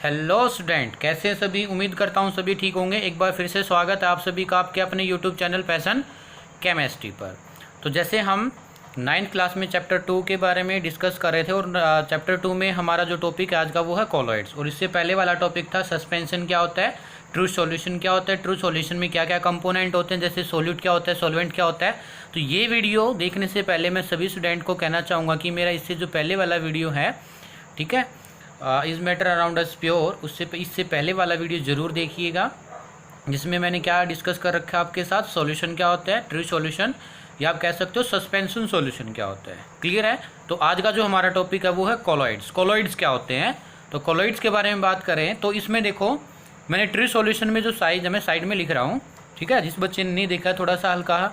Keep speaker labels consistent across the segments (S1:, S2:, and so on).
S1: Hello student, कैसे हैं सभी। उम्मीद करता हूं सभी ठीक होंगे। एक बार फिर से स्वागत है आप सभी का आपके अपने यूट्यूब चैनल पैशन केमिस्ट्री पर। तो जैसे हम 9th क्लास में चैप्टर 2 के बारे में डिस्कस कर रहे थे और चैप्टर 2 में हमारा जो टॉपिक है आज का वो है कॉलॉइड्स। और इससे पहले वाला टॉपिक था सस्पेंशन क्या होता है, ट्रू सॉल्यूशन क्या होता है, ट्रू सॉल्यूशन में क्या क्या कंपोनेंट होते हैं, जैसे सोल्यूट क्या होता है, सॉल्वेंट क्या होता है। तो ये वीडियो देखने से पहले मैं सभी स्टूडेंट को कहना चाहूँगा कि मेरा इससे जो पहले वाला वीडियो है, ठीक है, is matter around us pure, इससे पहले वाला वीडियो ज़रूर देखिएगा, जिसमें मैंने क्या डिस्कस कर रखा है आपके साथ। सॉल्यूशन क्या होता है, ट्रू सॉल्यूशन, या आप कह सकते हो सस्पेंशन सॉल्यूशन क्या होता है। क्लियर है। तो आज का जो हमारा टॉपिक है वो है कॉलॉइड्स। कॉलॉइड्स क्या होते हैं, तो कॉलॉइड्स के बारे में बात करें तो इसमें देखो मैंने ट्रू सॉल्यूशन में जो साइज है मैं साइड में लिख रहा हूँ, ठीक है। जिस बच्चे ने नहीं देखा थोड़ा सा हल्का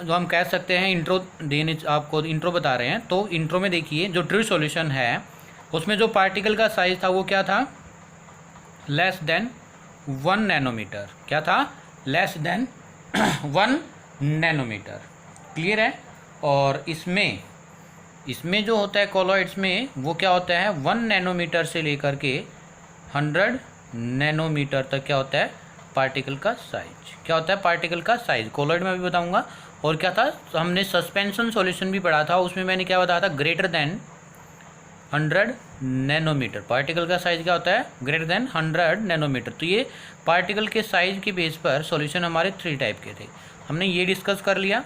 S1: जो हम कह सकते हैं इंट्रो देने, आपको इंट्रो बता रहे हैं। तो इंट्रो में देखिए जो ट्रू सॉल्यूशन है उसमें जो पार्टिकल का साइज था वो क्या था, लेस देन 1 नैनोमीटर। क्या था, लेस देन 1 नैनोमीटर। क्लियर है। और इसमें जो होता है कॉलॉइड्स में वो क्या होता है, 1 नैनोमीटर से लेकर के 100 नैनोमीटर तक क्या होता है पार्टिकल का साइज। क्या होता है पार्टिकल का साइज, कॉलॉइड में भी बताऊंगा। और क्या था, हमने सस्पेंशन सॉल्यूशन भी पढ़ा था, उसमें मैंने क्या बताया था, ग्रेटर देन 100 नैनोमीटर। पार्टिकल का साइज क्या होता है, ग्रेटर देन 100 नैनोमीटर। तो ये पार्टिकल के साइज के बेस पर सॉल्यूशन हमारे 3 टाइप के थे। हमने ये डिस्कस कर लिया,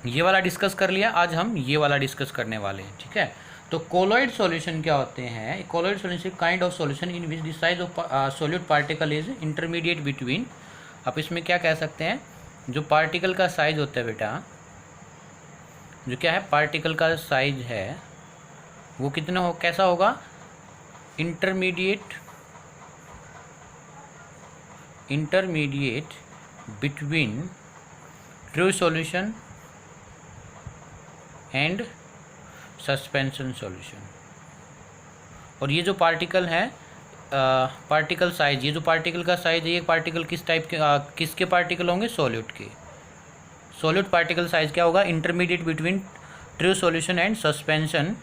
S1: ये वाला डिस्कस कर लिया, आज हम ये वाला डिस्कस करने वाले हैं, ठीक है। तो कोलॉइड सॉल्यूशन क्या होते हैं, colloid solution kind of solution in which the size of solute particle is intermediate between. आप इसमें क्या कह सकते हैं, जो पार्टिकल का साइज होता है बेटा, जो क्या है पार्टिकल का साइज है वो कितना हो, कैसा होगा, intermediate between true solution and suspension solution. और ये जो पार्टिकल है, पार्टिकल साइज, ये जो पार्टिकल का साइज है, ये पार्टिकल किस टाइप के, किसके पार्टिकल होंगे, सॉल्यूट के। सॉल्यूट पार्टिकल साइज क्या होगा, intermediate between true solution and suspension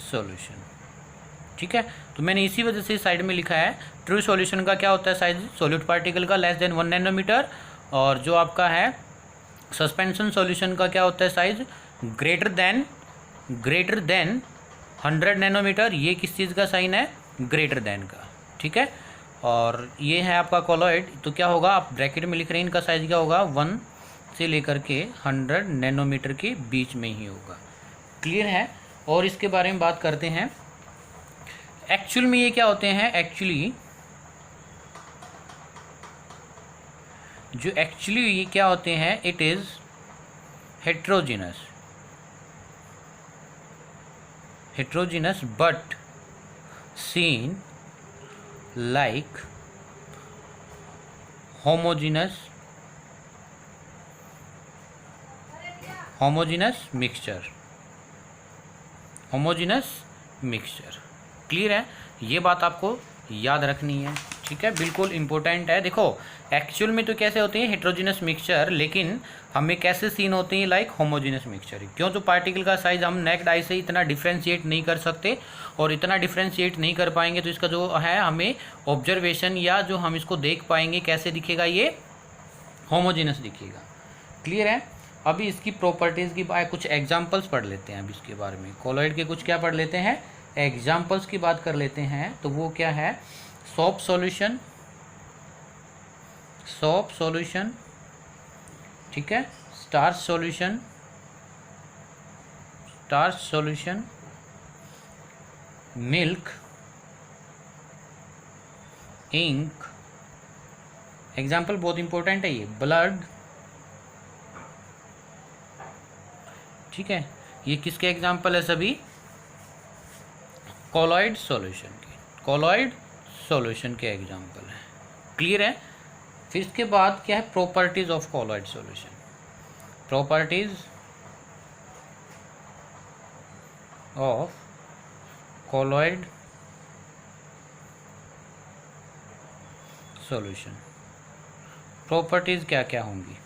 S1: solution, ठीक है। तो मैंने इसी वजह से साइड में लिखा है ट्रू सॉल्यूशन का क्या होता है साइज, सॉल्यूट पार्टिकल का लेस देन 1 नैनोमीटर। और जो आपका है सस्पेंशन सॉल्यूशन का क्या होता है साइज, ग्रेटर देन 100 नैनोमीटर। ये किस चीज़ का साइन है, ग्रेटर देन का, ठीक है। और ये है आपका कॉलॉइड, तो क्या होगा, आप ब्रैकेट में लिख रहे हैं, इनका साइज क्या होगा, 1 से लेकर के 100 नैनोमीटर के बीच में ही होगा। क्लियर है। और इसके बारे में बात करते हैं, एक्चुअल में ये क्या होते हैं, एक्चुअली ये क्या होते हैं, it is heterogeneous but seen like homogeneous mixture. Clear है। ये बात आपको याद रखनी है, ठीक है, बिल्कुल इंपॉर्टेंट है। देखो एक्चुअल में तो कैसे होते हैं, हेट्रोजीनस मिक्सचर, लेकिन हमें कैसे सीन होते हैं, लाइक होमोजीनस मिक्सचर। क्यों, जो पार्टिकल का साइज हम नेक्ड आई से इतना डिफ्रेंशिएट नहीं कर सकते, और इतना डिफ्रेंशिएट नहीं कर पाएंगे तो इसका जो है हमें ऑब्जर्वेशन या जो हम इसको देख पाएंगे कैसे दिखेगा, ये होमोजीनस दिखेगा। क्लियर है। अभी इसकी प्रॉपर्टीज़ की कुछ एग्जाम्पल्स पढ़ लेते हैं। अभी इसके बारे में कॉलॉइड के कुछ क्या पढ़ लेते हैं, एग्जाम्पल्स की बात कर लेते हैं। तो वो क्या है, सोप सॉल्यूशन, ठीक है, starch solution, milk, ink. Example बहुत इंपॉर्टेंट है ये, ब्लड, ठीक है। ये किसके एग्जाम्पल है, सभी कॉलॉइड सॉल्यूशन के एग्जाम्पल है। क्लियर है। फिर इसके बाद क्या है, properties of colloid solution. Properties of colloid solution, properties क्या क्या होंगी।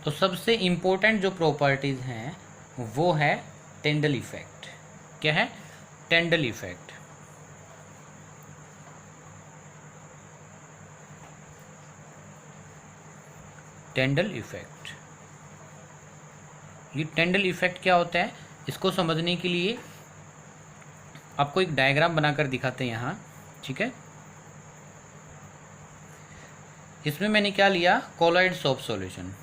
S1: तो सबसे इम्पोर्टेंट जो प्रॉपर्टीज़ हैं वो है टेंडल इफेक्ट। क्या है? टेंडल इफेक्ट। टेंडल इफेक्ट, ये टेंडल इफेक्ट क्या होता है इसको समझने के लिए आपको एक डायग्राम बनाकर दिखाते हैं यहाँ। ठीक है, इसमें मैंने क्या लिया, कोलॉइड सोप सॉल्यूशन।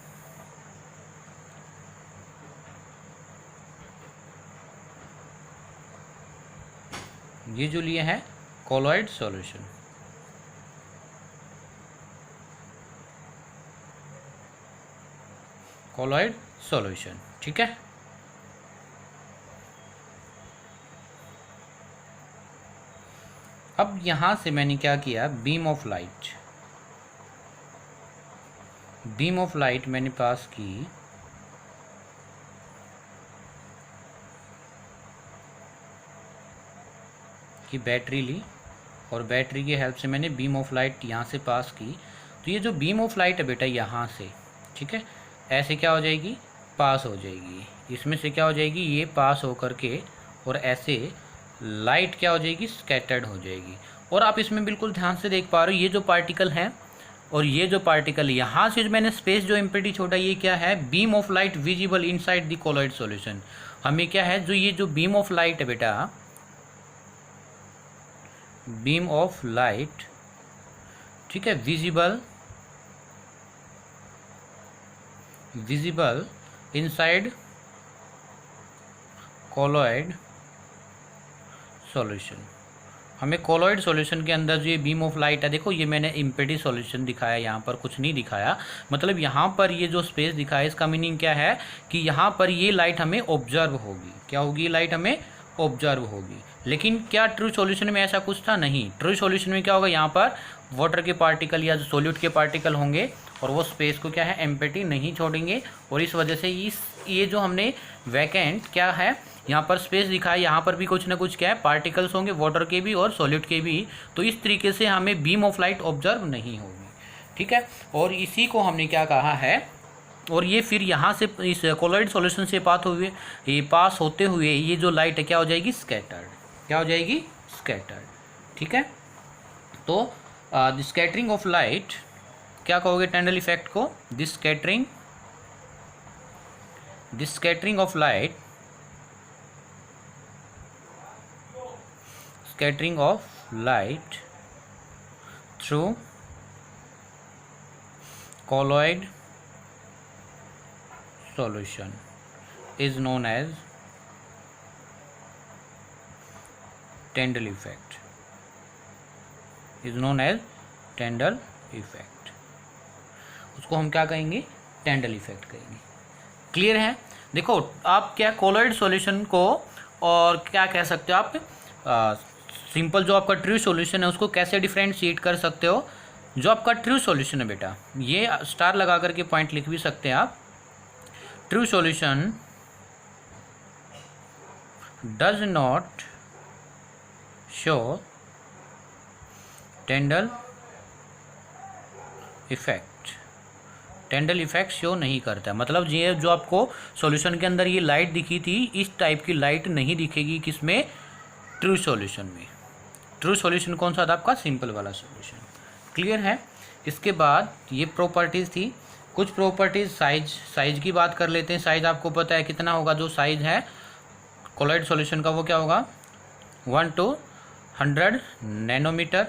S1: ये जो लिए है कोलॉइड सॉल्यूशन। कोलॉइड सॉल्यूशन, ठीक है। अब यहां से मैंने क्या किया, beam of light, beam of light मैंने पास की बैटरी ली और बैटरी की हेल्प से मैंने बीम ऑफ लाइट यहाँ से पास की। तो ये जो बीम ऑफ लाइट है बेटा यहाँ से, ठीक है, ऐसे क्या हो जाएगी, पास हो जाएगी। इसमें से क्या हो जाएगी, ये पास होकर के और ऐसे लाइट क्या हो जाएगी, स्कैटर्ड हो जाएगी। और आप इसमें बिल्कुल ध्यान से देख पा रहे हो, ये जो पार्टिकल है और ये जो पार्टिकल यहाँ से जो मैंने स्पेस जो इम्पिटी छोड़ा, ये क्या है, beam of light visible inside the colloid solution. हमें क्या है, जो ये जो बीम ऑफ लाइट है बेटा, बीम ऑफ लाइट, ठीक है, विजिबल इनसाइड कोलॉइड सॉल्यूशन। हमें कोलॉइड सॉल्यूशन के अंदर जो ये बीम ऑफ लाइट है, देखो ये मैंने इम्पिडी सॉल्यूशन दिखाया, यहाँ पर कुछ नहीं दिखाया, मतलब यहाँ पर ये जो स्पेस दिखाया, इसका मीनिंग क्या है कि यहाँ पर ये लाइट हमें ऑब्जर्व होगी। क्या होगी, लाइट हमें ऑब्जर्व होगी। लेकिन क्या ट्रू सॉल्यूशन में ऐसा कुछ था? नहीं। ट्रू सॉल्यूशन में क्या होगा, यहाँ पर वाटर के पार्टिकल या सोल्यूट के पार्टिकल होंगे और वो स्पेस को क्या है, एम्प्टी नहीं छोड़ेंगे। और इस वजह से ये जो हमने वैकेंट क्या है यहाँ पर स्पेस दिखा है, यहाँ पर भी कुछ ना कुछ क्या है, पार्टिकल्स होंगे, वाटर के भी और सॉल्यूट के भी। तो इस तरीके से हमें बीम ऑफ लाइट ऑब्जर्व नहीं होगी। ठीक है, और इसी को हमने क्या कहा है, और ये फिर यहाँ से इस कोलॉइड सॉल्यूशन से पास होते हुए ये जो लाइट है क्या हो जाएगी, स्कैटर्ड। क्या हो जाएगी, स्कैटर्ड। ठीक है, तो द स्कैटरिंग ऑफ लाइट क्या कहोगे टेंडल इफेक्ट को, the scattering of light, scattering of light through colloid solution is known as Tyndall effect, is known as Tyndall effect। उसको हम क्या कहेंगे, Tyndall effect कहेंगे। क्लियर है? देखो आप क्या कोलॉइड सॉल्यूशन को और क्या कह सकते हो आप, सिंपल जो आपका ट्रू सॉल्यूशन है उसको कैसे डिफरेंशिएट कर सकते हो। जो आपका ट्रू सॉल्यूशन है बेटा, ये स्टार लगा करके पॉइंट लिख भी सकते हैं आप। True solution does not show Tyndall effect, Tyndall effect show नहीं करता। मतलब ये जो आपको सॉल्यूशन के अंदर ये लाइट दिखी थी, इस टाइप की लाइट नहीं दिखेगी किसमें, ट्रू सॉल्यूशन में। ट्रू सॉल्यूशन कौन सा था आपका, सिंपल वाला सॉल्यूशन। क्लियर है? इसके बाद ये प्रॉपर्टीज़ थी, कुछ प्रॉपर्टीज़ साइज की बात कर लेते हैं। साइज आपको पता है कितना होगा, जो साइज है कोलॉइड सॉल्यूशन का वो क्या होगा, 1 to 100 नैनोमीटर।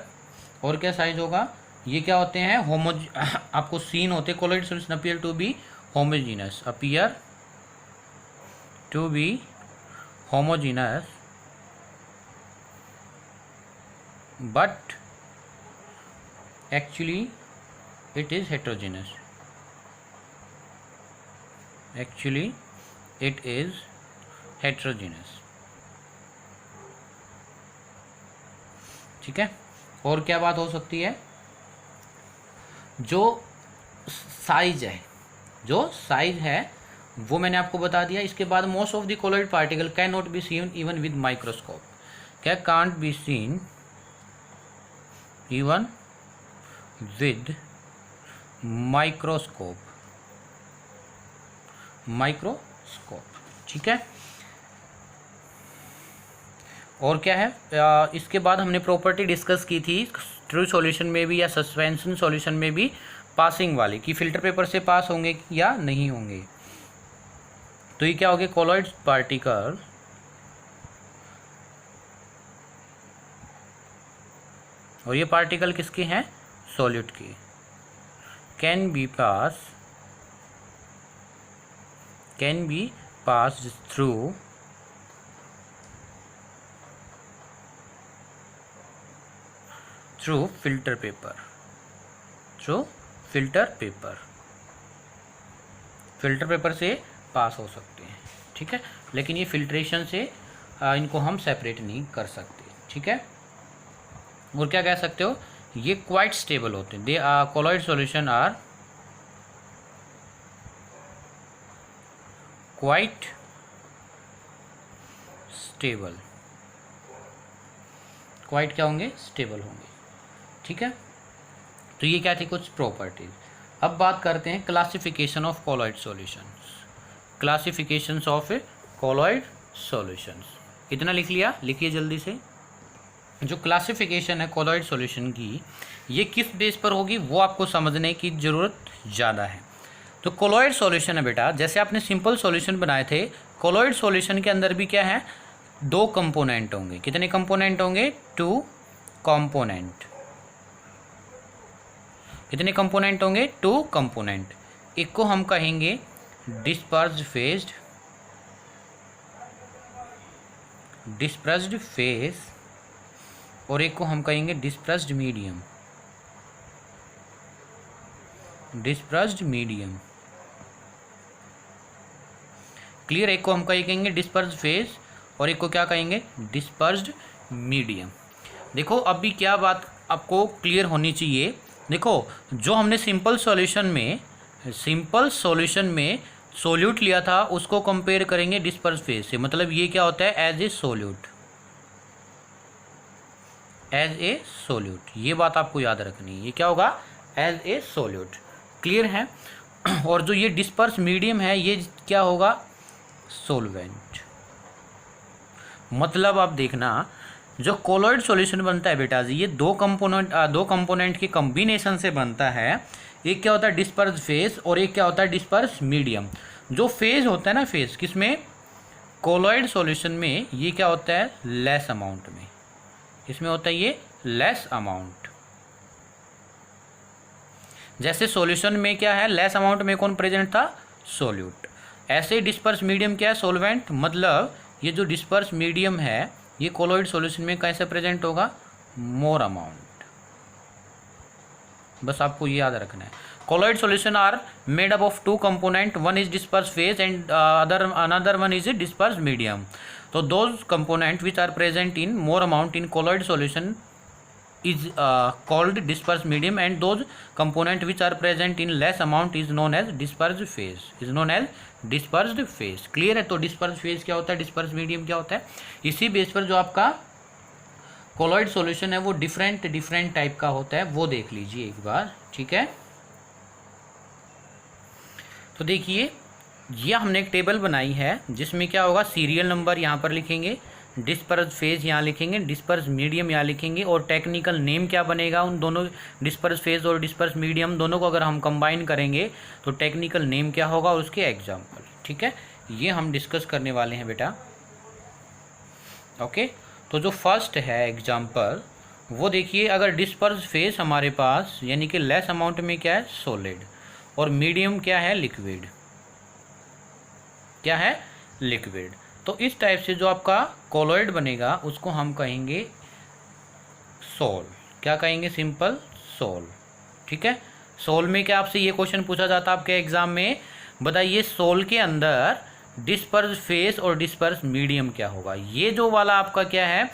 S1: और क्या साइज होगा, ये क्या होते हैं, आपको सीन होते, colloid solution appear to be homogeneous, appear to be homogeneous but actually it is heterogeneous, actually it is heterogeneous। ठीक है, और क्या बात हो सकती है, जो साइज है वो मैंने आपको बता दिया। इसके बाद most of the colloid particle can not be seen even with microscope. क्या can't be seen even with microscope, microscope. ठीक है, और क्या है, इसके बाद हमने प्रॉपर्टी डिस्कस की थी ट्रू सॉल्यूशन में भी या सस्पेंशन सॉल्यूशन में भी पासिंग वाली, कि फिल्टर पेपर से पास होंगे या नहीं होंगे। तो ये क्या हो गया, कोलॉइड पार्टिकल और ये पार्टिकल किसके हैं, सॉल्यूट के, can be pass through filter paper, filter paper से पास हो सकते हैं। ठीक है, लेकिन ये फिल्ट्रेशन से इनको हम सेपरेट नहीं कर सकते। ठीक है, और क्या कह सकते हो, ये क्वाइट स्टेबल होते हैं, they are colloid solution are quite stable, quite क्या होंगे, स्टेबल होंगे। ठीक है, तो ये क्या थी कुछ प्रॉपर्टीज। अब बात करते हैं classification of colloid solutions, classifications of colloid solutions. इतना लिख लिया, लिखिए जल्दी से। जो क्लासिफिकेशन है कोलॉइड सॉल्यूशन की, ये किस बेस पर होगी वो आपको समझने की ज़रूरत ज़्यादा है। तो कोलॉइड सॉल्यूशन है बेटा, जैसे आपने सिंपल सॉल्यूशन बनाए थे, कोलॉइड सॉल्यूशन के अंदर भी क्या है, दो कंपोनेंट होंगे। कितने कंपोनेंट होंगे, 2 कंपोनेंट। कितने कंपोनेंट होंगे, 2 कंपोनेंट। एक को हम कहेंगे डिस्पर्स्ड फेज और एक को हम कहेंगे डिस्पर्स्ड मीडियम। क्लियर, एक को हम कहेंगे डिस्पर्स्ड फेज और एक को क्या कहेंगे, डिस्पर्स्ड मीडियम। देखो अभी क्या बात आपको क्लियर होनी चाहिए। देखो जो हमने सिंपल सॉल्यूशन में सोल्यूट लिया था उसको कंपेयर करेंगे डिस्पर्स फेज से, मतलब ये क्या होता है, एज ए सोल्यूट। ये बात आपको याद रखनी है, ये क्या होगा, एज ए सोल्यूट। क्लियर है, और जो ये डिस्पर्स मीडियम है ये क्या होगा, सोलवेंट। मतलब आप देखना, जो कोलॉइड सॉल्यूशन बनता है बेटा जी, ये दो कंपोनेंट के कॉम्बिनेशन से बनता है। एक क्या होता है, डिस्पर्स फेज और एक क्या होता है, डिस्पर्स मीडियम। जो फेज होता है ना, फेज किसमें, कोलॉइड सॉल्यूशन में, ये क्या होता है, लेस अमाउंट में। इसमें होता है ये लेस अमाउंट। जैसे सॉल्यूशन में क्या है, लेस अमाउंट में कौन प्रेजेंट था, सोल्यूट। ऐसे डिस्पर्स मीडियम क्या है, सोलवेंट। मतलब ये जो डिस्पर्स मीडियम है ये कोलॉइड सॉल्यूशन में कैसे प्रेजेंट होगा, मोर अमाउंट। बस आपको ये याद रखना है। Colloid solution are made up of 2 component, one is disperse phase and another one is disperse medium. तो those component which are present in more amount in colloid solution is called dispersed medium, and those component which are present in less amount is known as dispersed phase, clear है। तो disperse phase क्या होता है, disperse medium क्या होता है। इसी base पर जो आपका कोलॉइड सॉल्यूशन है वो डिफरेंट टाइप का होता है, वो देख लीजिए एक बार। ठीक है, तो देखिए ये हमने एक टेबल बनाई है जिसमें क्या होगा, सीरियल नंबर यहाँ पर लिखेंगे, डिस्पर्स फेज यहाँ लिखेंगे, डिस्पर्स मीडियम यहाँ लिखेंगे, और टेक्निकल नेम क्या बनेगा उन दोनों, डिस्पर्स फेज और डिस्पर्स मीडियम दोनों को अगर हम कंबाइन करेंगे तो टेक्निकल नेम क्या होगा और उसके एग्जाम्पल। ठीक है, ये हम डिस्कस करने वाले हैं बेटा। ओके, तो जो फर्स्ट है एग्जाम्पल वो देखिए, अगर डिस्पर्स फेज हमारे पास यानी कि लेस अमाउंट में क्या है, सॉलिड, और मीडियम क्या है, लिक्विड। क्या है, लिक्विड। तो इस टाइप से जो आपका कोलॉइड बनेगा उसको हम कहेंगे सोल। क्या कहेंगे, सिंपल सोल। ठीक है, सोल में क्या आपसे ये क्वेश्चन पूछा जाता है आपके एग्जाम में, बताइए सोल के अंदर डिस्पर्स फेज और डिस्पर्स मीडियम क्या होगा। ये जो वाला आपका क्या है,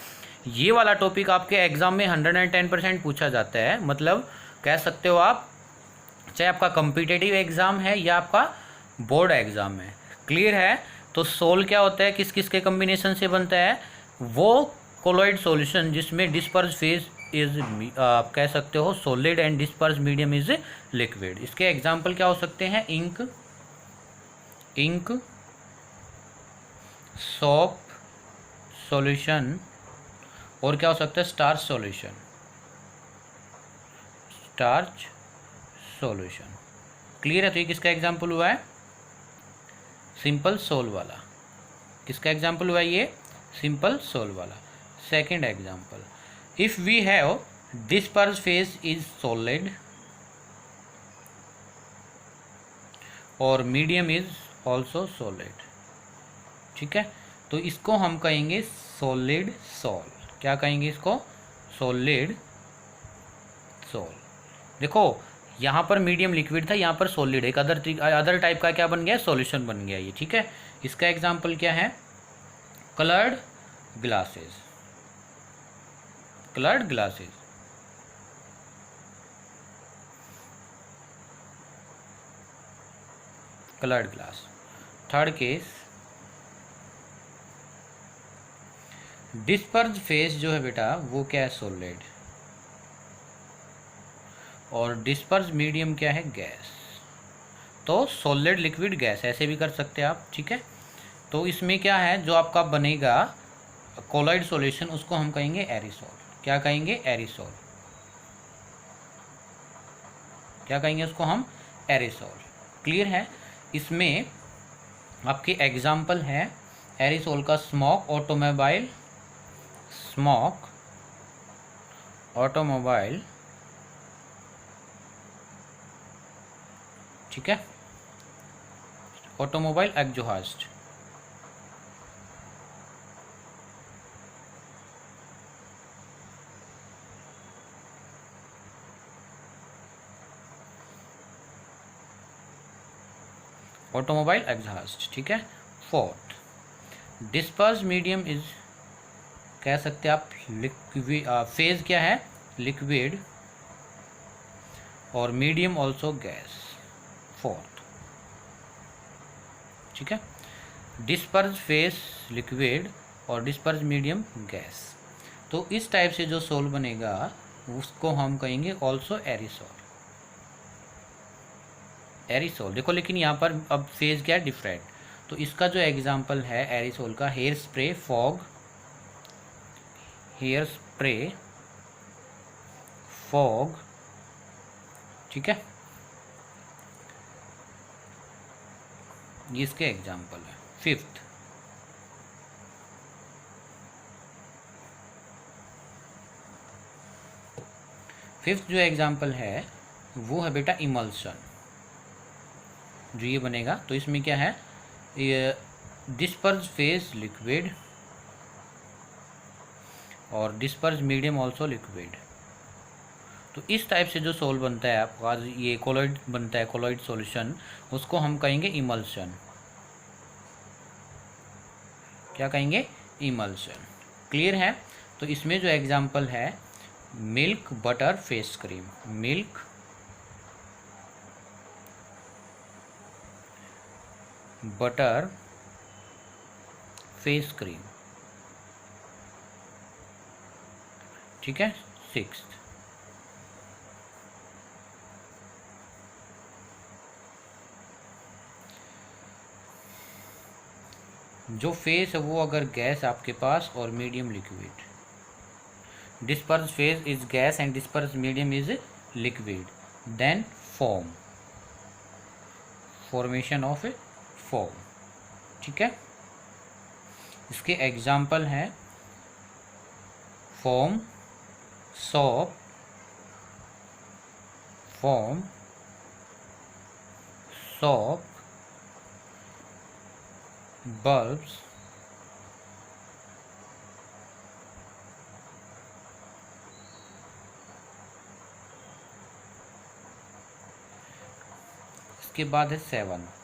S1: ये वाला टॉपिक आपके एग्जाम में 110% पूछा जाता है। मतलब कह सकते हो आप, चाहे आपका कॉम्पिटिटिव एग्जाम है या आपका बोर्ड एग्जाम है। क्लियर है, तो सोल क्या होता है, किस किस के कॉम्बिनेशन से बनता है, वो कोलॉइड सॉल्यूशन जिसमें डिस्पर्स फेज इज आप कह सकते हो solid and disperse medium is liquid. इसके एग्जांपल क्या हो सकते हैं, इंक, इंक, सोप सॉल्यूशन, और क्या हो सकता है, starch solution, starch solution. Clear है? तो ये किसका एग्जाम्पल हुआ है, सिंपल सोल वाला। किसका एग्जाम्पल हुआ है ये, सिंपल सोल वाला। Second example, if we have disperse phase is solid और मीडियम इज ऑल्सो सॉलिड। ठीक है, तो इसको हम कहेंगे सॉलिड सोल। क्या कहेंगे इसको, सॉलिड सोल। देखो यहाँ पर मीडियम लिक्विड था, यहाँ पर सॉलिड, एक अदर टाइप का क्या बन गया, सॉल्यूशन बन गया ये। ठीक है, इसका एग्जाम्पल क्या है, coloured glasses, coloured glasses. Coloured glass. Third case, disperse phase जो है बेटा वो क्या है, सॉलिड, और डिस्पर्स मीडियम क्या है, गैस। तो सॉलिड लिक्विड गैस ऐसे भी कर सकते हैं आप। ठीक है, तो इसमें क्या है, जो आपका बनेगा कोलॉइड सॉल्यूशन उसको हम कहेंगे एरिसोल। क्या कहेंगे, एरिसोल। क्या कहेंगे उसको हम, एरिसोल। क्लियर है? इसमें आपके एग्जाम्पल है एरिसोल का, स्मोक ऑटोमोबाइल, स्मोक ऑटोमोबाइल। ठीक है, ऑटोमोबाइल एग्जॉस्ट, ऑटोमोबाइल एग्जॉस्ट। ठीक है, फोर्थ, डिस्पर्स मीडियम इज, कह सकते हैं आप लिक्विड, फेज क्या है, लिक्विड, और मीडियम ऑल्सो गैस, फोर्थ। ठीक है, डिस्पर्स फेज लिक्विड और डिस्पर्स मीडियम गैस। तो इस टाइप से जो सोल बनेगा उसको हम कहेंगे ऑल्सो एरिसोल, एरिसोल। देखो लेकिन यहाँ पर अब फेज क्या है, डिफरेंट। तो इसका जो एग्जाम्पल है एरिसोल का, hair spray, fog, hair spray, fog. ठीक है, ये इसके एग्जाम्पल है। फिफ्थ, फिफ्थ जो एग्जाम्पल है वो है बेटा इमल्शन, जो ये बनेगा। तो इसमें क्या है, ये डिस्पर्स फेज लिक्विड और डिस्पर्स मीडियम ऑल्सो लिक्विड। तो इस टाइप से जो सोल बनता है आपका, ये कोलॉइड बनता है, कोलॉइड सॉल्यूशन, उसको हम कहेंगे इमल्शन। क्या कहेंगे, इमल्शन। क्लियर है? तो इसमें जो एग्जाम्पल है, milk butter face cream, milk butter face cream. ठीक है, सिक्स्थ, जो फेस है वो अगर गैस आपके पास और medium liquid, disperse phase is gas and disperse medium is liquid, then foam, formation of a foam. ठीक है, इसके एग्जाम्पल हैं foam, soap, foam, soap, bulbs, इसके बाद है seventh,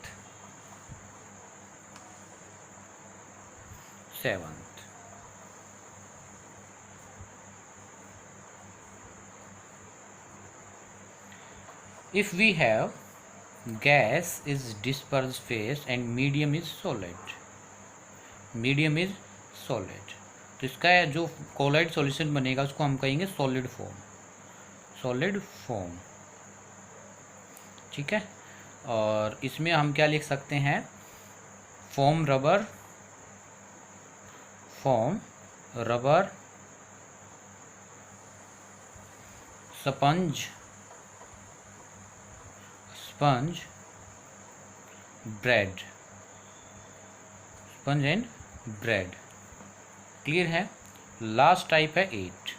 S1: if we have gas is dispersed phase and medium is solid, medium is solid, तो इसका जो कोलॉइड सॉल्यूशन बनेगा उसको हम कहेंगे सॉलिड फॉर्म, सॉलिड फॉर्म। ठीक है, और इसमें हम क्या लिख सकते हैं, foam rubber, sponge, bread, sponge and bread। Clear है। लास्ट टाइप है 8।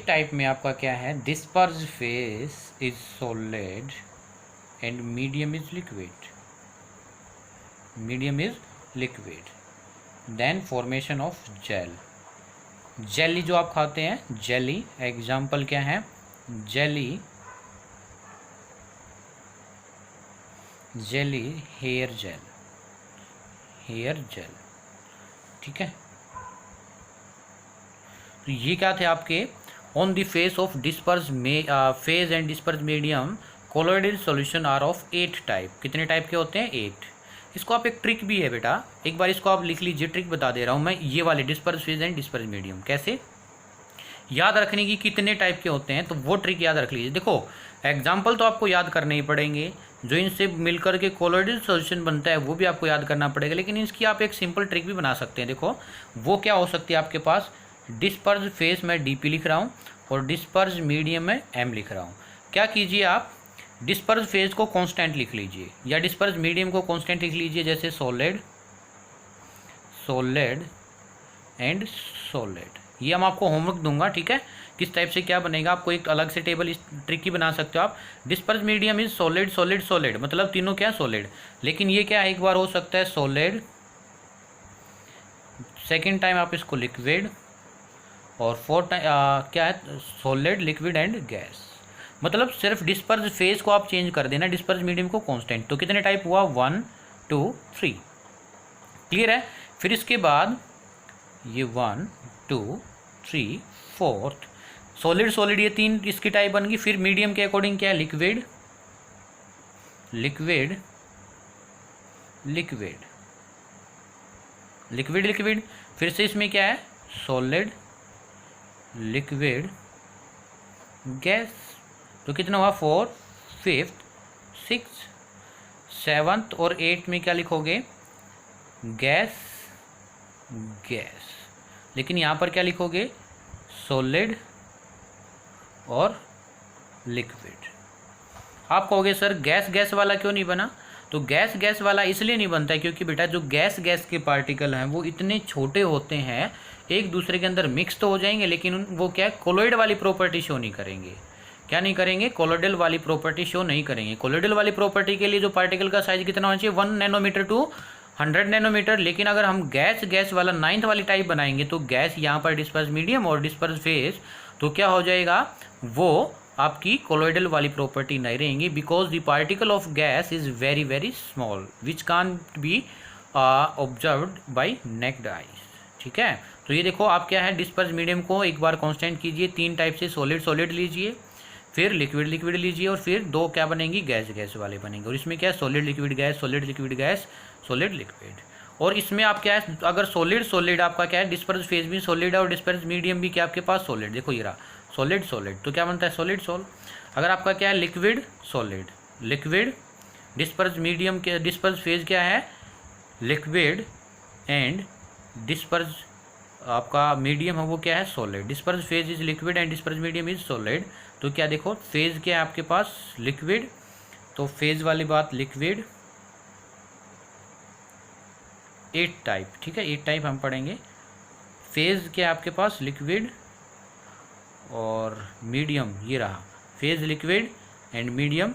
S1: टाइप में आपका क्या है, disperse phase is solid and medium is liquid, then formation of jelly जो आप खाते हैं, जेली एग्जाम्पल क्या है, जेली हेयर जेल, ठीक है। तो ये क्या थे आपके, on the phase of disperse phase and disperse medium colloidal solution are of 8 type. कितने टाइप के होते हैं, 8। इसको आप एक ट्रिक भी है बेटा, एक बार इसको आप लिख लीजिए, ट्रिक बता दे रहा हूँ मैं। ये वाले disperse phase and disperse medium कैसे याद रखने की, कितने टाइप के होते हैं, तो वो ट्रिक याद रख लीजिए। देखो एग्जाम्पल तो आपको याद करने ही पड़ेंगे, जो इनसे मिलकर के कोलोइडल सॉल्यूशन बनता है वो भी आपको याद करना पड़ेगा, लेकिन इसकी आप एक सिंपल ट्रिक भी बना सकते हैं। देखो वो क्या हो सकती है आपके पास, डिस्पर्स फेस में DP लिख रहा हूँ और डिस्पर्स मीडियम में M लिख रहा हूँ। क्या कीजिए आप, डिस्पर्स फेज को कांस्टेंट लिख लीजिए या डिस्पर्स मीडियम को कांस्टेंट लिख लीजिए, जैसे सॉलिड एंड सॉलिड। ये हम आपको होमवर्क दूंगा, ठीक है, किस टाइप से क्या बनेगा, आपको एक अलग से टेबल इस ट्रिक की बना सकते हो आप। डिस्पर्स मीडियम इज सॉलिड, मतलब तीनों क्या सॉलिड, लेकिन ये क्या एक बार हो सकता है सॉलिड, सेकेंड टाइम आप इसको लिक्विड, और फोर्थ क्या है सॉलिड, लिक्विड एंड गैस। मतलब सिर्फ डिस्पर्स फेज को आप चेंज कर देना, डिस्पर्स मीडियम को कांस्टेंट। तो कितने टाइप हुआ, 1 2 3। क्लियर है। फिर इसके बाद ये 1 2 3 4th सॉलिड, ये 3 इसकी टाइप बन गई। फिर मीडियम के अकॉर्डिंग क्या है, लिक्विड। फिर से इसमें क्या है, सॉलिड, लिक्विड, गैस। तो कितना हुआ, 4 5th 6th 7th और 8th में क्या लिखोगे, गैस। लेकिन यहाँ पर क्या लिखोगे, सॉलिड और लिक्विड। आप कहोगे सर गैस वाला क्यों नहीं बना, तो गैस वाला इसलिए नहीं बनता है क्योंकि बेटा जो गैस के पार्टिकल हैं वो इतने छोटे होते हैं, एक दूसरे के अंदर मिक्स तो हो जाएंगे, लेकिन वो क्या कोलोइड वाली प्रॉपर्टी शो नहीं करेंगे। क्या नहीं करेंगे, कोलोइडल वाली प्रॉपर्टी शो नहीं करेंगे। कोलोइडल वाली प्रॉपर्टी के लिए जो पार्टिकल का साइज कितना होना चाहिए, 1 नैनोमीटर टू 100 नैनोमीटर। लेकिन अगर हम गैस वाला 9th वाली टाइप बनाएंगे तो गैस यहाँ पर डिस्पर्स मीडियम और डिस्पर्स फेज, तो क्या हो जाएगा, वो आपकी कोलोइडल वाली प्रॉपर्टी नहीं रहेंगी, because the particle of gas is very small which can be observed by naked eyes. ठीक है, तो ये देखो आप क्या है, डिस्पर्स मीडियम को एक बार कांस्टेंट कीजिए, 3 टाइप से सॉलिड लीजिए, फिर लिक्विड लीजिए, और फिर 2 क्या बनेंगी, गैस वाले बनेंगे। और इसमें क्या है, solid liquid gas, solid liquid. और इसमें आप क्या है, अगर सॉलिड आपका क्या है, डिस्पर्स फेज भी सॉलिड है और डिस्पर्स मीडियम भी क्या आपके पास सॉलिड। देखो ये रहा सॉलिड, तो क्या बनता है, सॉलिड। अगर आपका क्या है, लिक्विड सॉलिड, डिस्पर्स मीडियम के डिस्पर्स फेज क्या है, लिक्विड, एंड डिस्पर्स आपका मीडियम है वो क्या है, solid. Disperse phase is liquid and disperse medium is solid. तो क्या देखो, फेज क्या है आपके पास, लिक्विड, तो फेज वाली बात लिक्विड। 8 टाइप, ठीक है, 8 टाइप हम पढ़ेंगे। फेज क्या है आपके पास, लिक्विड और मीडियम, ये रहा फेज लिक्विड एंड मीडियम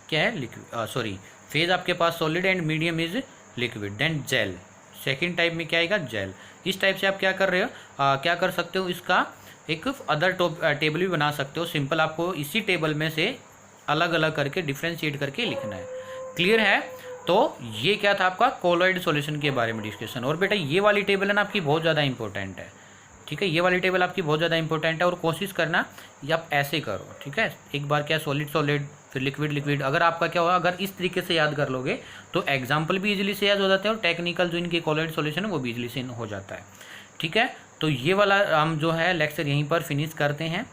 S1: क्या है, लिक्विड, फेज आपके पास solid and medium is liquid. Then gel, second type में क्या आएगा, जेल। इस टाइप से आप क्या कर रहे हो, क्या कर सकते हो, इसका एक अदर टेबल भी बना सकते हो। सिंपल आपको इसी टेबल में से अलग अलग करके डिफ्रेंशिएट करके लिखना है। क्लियर है। तो ये क्या था आपका कोलोइड सॉल्यूशन के बारे में डिस्कशन। और बेटा ये वाली टेबल है ना आपकी बहुत ज़्यादा इंपॉर्टेंट है, ठीक है, ये वाली टेबल आपकी बहुत ज़्यादा इंपॉर्टेंट है। और कोशिश करना ये आप ऐसे करो, ठीक है, एक बार क्या सॉलिड फिर लिक्विड। अगर आपका क्या होगा, अगर इस तरीके से याद कर लोगे तो एग्जाम्पल भी इजीली से याद हो जाते हैं और टेक्निकल जो इनके कोलोइड सॉल्यूशन है वो भी इजीली से हो जाता है। ठीक है, तो ये वाला हम जो है लेक्चर यहीं पर फिनिश करते हैं।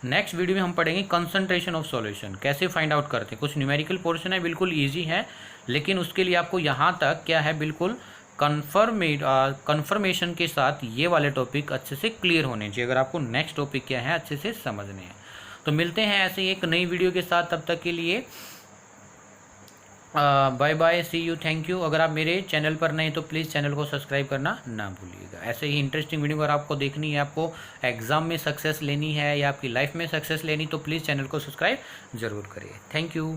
S1: नेक्स्ट वीडियो में हम पढ़ेंगे कंसंट्रेशन ऑफ सॉल्यूशन, कैसे फाइंड आउट करते हैं। कुछ न्यूमेरिकल पोर्शन है, बिल्कुल ईजी है, लेकिन उसके लिए आपको यहाँ तक क्या है बिल्कुल कन्फर्मेशन के साथ ये वाले टॉपिक अच्छे से क्लियर होने चाहिए, अगर आपको नेक्स्ट टॉपिक क्या है अच्छे से समझने हैं। तो मिलते हैं ऐसे ही एक नई वीडियो के साथ, तब तक के लिए bye bye, see you, thank you. अगर आप मेरे चैनल पर नए तो प्लीज़ चैनल को सब्सक्राइब करना ना भूलिएगा। ऐसे ही इंटरेस्टिंग वीडियो अगर आपको देखनी है, आपको एग्ज़ाम में सक्सेस लेनी है या आपकी लाइफ में सक्सेस लेनी, तो प्लीज़ चैनल को सब्सक्राइब ज़रूर करिए। Thank you.